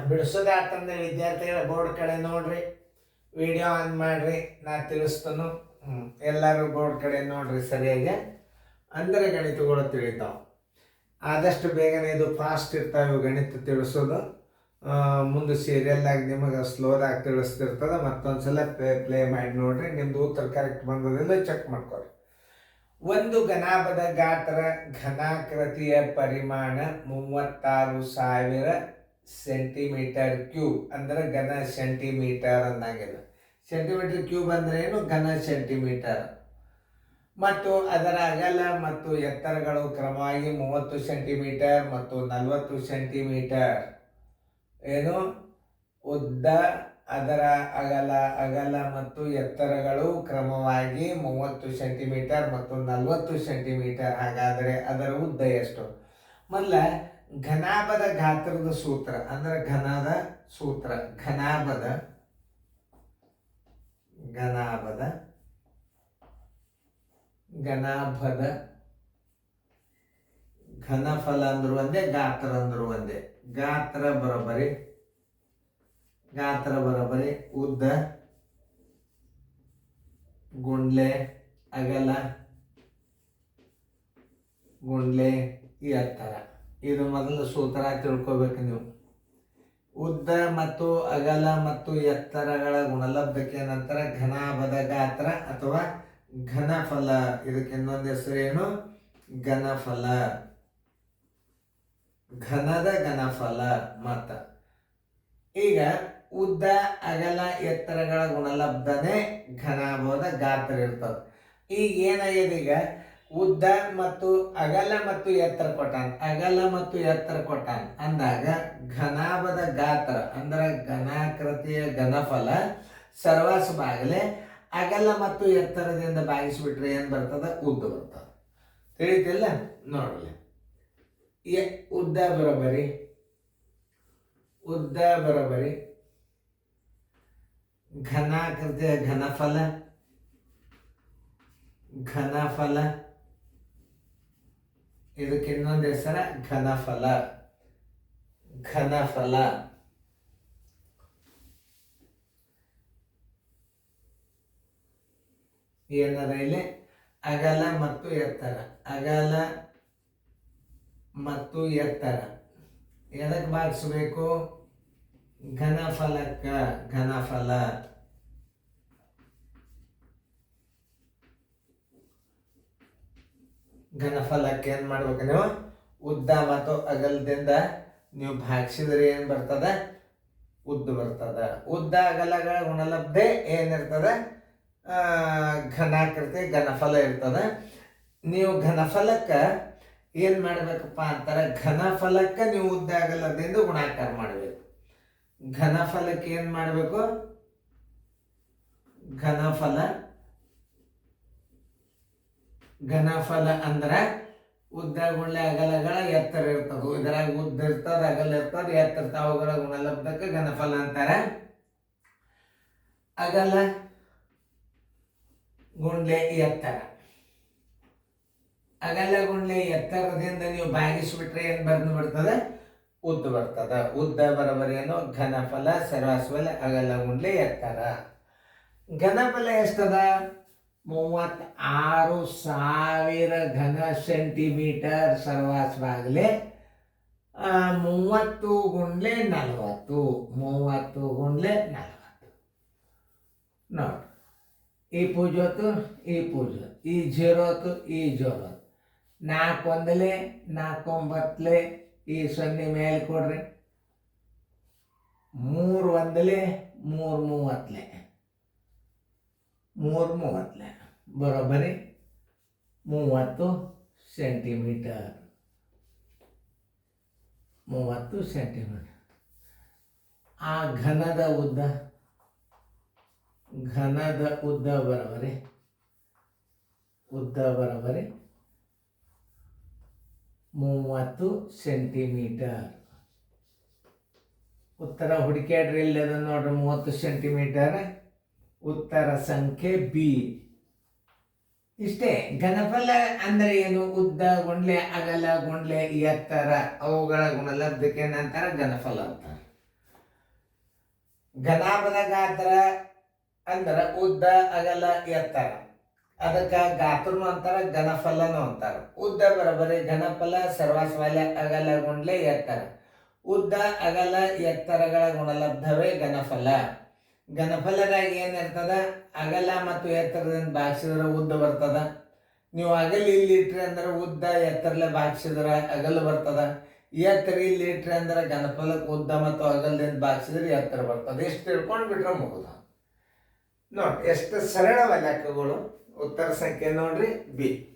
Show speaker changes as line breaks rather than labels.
ಬಿಡಿಸೋದಾತಂದ್ರೆ ವಿದ್ಯಾರ್ಥಿಗಳ ಬೋರ್ಡ್ ಕಡೆ ನೋಡ್ರಿ, ವಿಡಿಯೋ ಆನ್ ಮಾಡ್ರಿ, ನಾ ತಿಳಿಸ್ತನು. ಎಲ್ಲರೂ ಬೋರ್ಡ್ ಕಡೆ ನೋಡ್ರಿ ಸರಿಯಾಗಿ, ಅಂದರೆ ಗಣಿತಗಳು ತಿಳಿತಾವೆ. ಆದಷ್ಟು ಬೇಗನೆ ಇದು ಫಾಸ್ಟ್ ಇರ್ತಾವೆ ಗಣಿತ ತಿಳಿಸೋದು. ಮುಂದೆ ಸೀರಿಯಲ್ಲಾಗಿ ನಿಮಗೆ ಸ್ಲೋದಾಗಿ ತಿಳಿಸ್ತಿರ್ತದೆ. ಮತ್ತೊಂದು ಸಲ ಪ್ಲೇ ಮಾಡಿ ನೋಡ್ರಿ, ನಿಮ್ದು ಉತ್ತರ ಕರೆಕ್ಟ್ ಬಂದದಿಲ್ಲ ಚೆಕ್ ಮಾಡ್ಕೊರಿ. ಒಂದು ಘನಾಭದ ಗಾತ್ರ ಘನಾಕೃತಿಯ ಪರಿಮಾಣ 36,000 ಸೆಂಟಿಮೀಟರ್ ಕ್ಯೂಬ್, ಅಂದ್ರೆ ಘನ ಸೆಂಟಿಮೀಟರ್ ಅಂದಾಗೆಲ್ಲ. ಸೆಂಟಿಮೀಟರ್ ಕ್ಯೂಬ್ ಅಂದ್ರೆ ಏನು? ಘನ ಸೆಂಟಿಮೀಟರ್. ಮತ್ತು ಅದರ ಅಗಲ ಮತ್ತು ಎತ್ತರಗಳು ಕ್ರಮವಾಗಿ 30 ಸೆಂಟಿಮೀಟರ್ ಮತ್ತು 40 ಸೆಂಟಿಮೀಟರ್. ಏನು? ಉದ್ದ, ಅದರ ಅಗಲ ಮತ್ತು ಎತ್ತರಗಳು ಕ್ರಮವಾಗಿ 30 ಸೆಂಟಿಮೀಟರ್ ಮತ್ತು 40 ಸೆಂಟಿಮೀಟರ್. ಹಾಗಾದರೆ ಅದರ ಉದ್ದ ಎಷ್ಟು? ಮೊದಲ ಘನಾಭದ ಗಾತ್ರದ ಸೂತ್ರ ಅಂದ್ರೆ ಘನದ ಸೂತ್ರ. ಘನಾಭದ ಘನಫಲ ಅಂದ್ರು ಒಂದೇ, ಗಾತ್ರ ಅಂದ್ರು ಒಂದೇ. ಗಾತ್ರ ಬರೋಬ್ಬರಿ ಉದ್ದ ಗುಂಡ್ಲೆ ಅಗಲ ಗುಂಡ್ಲೆ ಎತ್ತರ. ಇದು ಮೊದಲು ಸೂತ್ರ ತಿಳ್ಕೊಬೇಕು ನೀವು. ಉದ್ದ ಮತ್ತು ಅಗಲ ಮತ್ತು ಎತ್ತರಗಳ ಗುಣಲಬ್ಧಕ್ಕೆ ನಂತರ ಘನಾಭದ ಗಾತ್ರ ಅಥವಾ ಘನಫಲ. ಇದಕ್ಕೆ ಇನ್ನೊಂದು ಹೆಸರೇನು? ಘನಫಲ. ಘನದ ಘನಫಲ. ಮತ್ತ ಈಗ ಉದ್ದ ಅಗಲ ಎತ್ತರಗಳ ಗುಣಲಬ್ಧನೆ ಘನಾಭದ ಗಾತ್ರ ಇರ್ತದೆ. ಈಗ ಏನಾಗಿದೆ? ಈಗ ಉದ್ದ ಮತ್ತು ಅಗಲ ಮತ್ತು ಎತ್ತರ ಕೊಟ್ಟಾನ ಅಂದಾಗ ಘನಾಭದ ಗಾತ್ರ ಅಂದ್ರೆ ಘನಾಕೃತಿಯ ಘನಫಲ ಸರ್ವಾಸ ಬಾಗಲೆ ಅಗಲ ಮತ್ತು ಎತ್ತರದಿಂದ ಭಾಗಿಸ್ಬಿಟ್ರೆ ಏನ್ ಬರ್ತದ? ಉದ್ದ ಬರ್ತದ. ತಿಳಿತಿಲ್ಲ? ನೋಡಲಿ. ಉದ್ದ ಬರೋಬರಿ ಘನಾಕೃತಿಯ ಘನಫಲ. ಇದಕ್ಕೆ ಇನ್ನೊಂದು ಹೆಸರ ಘನಫಲ. ಏನದ ಇಲ್ಲಿ? ಅಗಲ ಮತ್ತು ಎತ್ತರ ಎದಕ್ಕೆ ಭಾಗಿಸ್ಬೇಕು? ಘನಫಲಕ್ಕ. ಘನಫಲಕ್ಕೆ ಏನ್ ಮಾಡ್ಬೇಕು ನೀವು? ಉದ್ದ ಮತ್ತು ಅಗಲದಿಂದ ನೀವು ಭಾಗಿಸಿದ್ರೆ ಏನ್ ಬರ್ತದ? ಉದ್ದ ಬರ್ತದ. ಉದ್ದ ಅಗಲಗಳ ಗುಣಲಬ್ಧೆ ಏನಿರ್ತದ? ಘನಾಕೃತಿ ಘನಫಲ ಇರ್ತದ. ನೀವು ಘನಫಲಕ್ಕ ಏನ್ ಮಾಡ್ಬೇಕಪ್ಪ ಅಂತಾರೆ? ಘನಫಲಕ್ಕ ನೀವು ಉದ್ದ ಅಗಲದಿಂದ ಗುಣಾಕಾರ ಮಾಡ್ಬೇಕು. ಘನಫಲಕ್ಕೆ ಏನ್ ಮಾಡ್ಬೇಕು? ಘನಫಲ ಅಂದ್ರ ಉದ್ದ ಗುಂಡ್ಲೆ ಅಗಲಗಳ ಎತ್ತರ ಇರ್ತದ. ಇದರಾಗ ಉದ್ದ ಇರ್ತದ, ಅಗಲ ಇರ್ತದ, ಎತ್ತರ ಇರ್ತದ. ಅವುಗಳ ಗುಣಲಬ್ಧಕ್ಕೆ ಘನಫಲ ಅಂತಾರ. ಅಗಲ ಗುಂಡ್ಲೆ ಎತ್ತರ. ಅಗಲ ಗುಂಡ್ಲೆ ಎತ್ತರದಿಂದ ನೀವು ಭಾಗಿಸ್ಬಿಟ್ರೆ ಏನ್ ಬರ್ತದೆ? ಉದ್ದ ಬರ್ತದ. ಉದ್ದ ಬರೋಬರಿ ಏನು? ಘನಫಲ ಸರ್ವಾಸ್ವಲ ಅಗಲ ಗುಂಡ್ಲೆ ಎತ್ತರ. ಘನಫಲ ಎಷ್ಟದ? 36,000 ಘನ ಸೆಂಟಿಮೀಟರ್ ಸರ್ವಾಸ್ವಾಗಲೇ 30 ಗುಂಡ್ಲೆ 40. ನೋಡ್ರಿ, ಈ ಪೂಜೆ ಹೊತ್ತು ಈ ಪೂಜೆ, ಈ 0 ಹೊತ್ತು ಈ 0. 4 ಒಂದಲೆ 4 9 ಈ 0 ಮೇಲೆ ಕೊಡ್ರಿ. 3 ಒಂದಲೆ 3 30 ಬರೋಬ್ಬರಿ 30 ಸೆಂಟಿಮೀಟರ್. ಆ ಘನದ ಉದ್ದ ಬರೋಬ್ಬರಿ 30 ಸೆಂಟಿಮೀಟರ್. ಉತ್ತರ ಹುಡುಕ್ಯಾಡ್ರಿ. ಇಲ್ಲಿ ಅದ ನೋಡ್ರಿ 30 ಸೆಂಟಿಮೀಟರ್. ಉತ್ತರ ಸಂಖ್ಯೆ ಬಿ. ಇಷ್ಟೇ. ಘನಫಲ ಅಂದ್ರೆ ಏನು? ಉದ್ದ ಗುಂಡ್ಲೆ ಅಗಲ ಗುಂಡ್ಲೆ ಎತ್ತರ ಅವುಗಳ ಗುಣಲಬ್ಧಕ್ಕೆ ನಂತರ ಘನಫಲ ಅಂತಾರೆ. ಘನಾಭದ ಗಾತ್ರ ಅಂದ್ರೆ ಉದ್ದ ಅಗಲ ಎತ್ತರ, ಅದಕ್ಕೆ ಗಾತ್ರನು ಅಂತಾರ, ಘನಫಲನು ಅಂತಾರ. ಉದ್ದ ಬರಬರಿ ಘನಫಲ ಸರ್ವಸ್ವಾಲ್ಯ ಅಗಲ ಗುಂಡ್ಲೆ ಎತ್ತರ. ಉದ್ದ ಅಗಲ ಎತ್ತರಗಳ ಗುಣಲಬ್ಧವೇ ಘನಫಲ. ಘನಫಲದಾಗ ಏನಿರ್ತದ, ಅಗಲ ಮತ್ತು ಎತ್ತರದಿಂದ ಭಾಗಿಸಿದ್ರೆ ಉದ್ದ ಬರ್ತದ. ನೀವು ಅಗಲ ಇಲ್ಲಿ ಇಟ್ರಿ ಅಂದ್ರೆ ಉದ್ದ, ಎತ್ತರಲೆ ಭಾಗಿಸಿದ್ರೆ ಅಗಲ ಬರ್ತದ. ಎತ್ತರ ಇಲ್ಲಿ ಇಟ್ರಿ ಅಂದ್ರೆ ಘನಫಲಕ್ಕೆ ಉದ್ದ ಮತ್ತು ಅಗಲದಿಂದ ಭಾಗಿಸಿದ್ರೆ ಎತ್ತರ ಬರ್ತದೆ. ಎಷ್ಟು ತಿಳ್ಕೊಂಡು ಬಿಟ್ರೆ ಮುಗುದ. ನೋಡಿ ಎಷ್ಟು ಸರಳವ ಲೆಕ್ಕಗಳು. ಉತ್ತರ ಸಂಖ್ಯೆ ನೋಡ್ರಿ ಬಿ.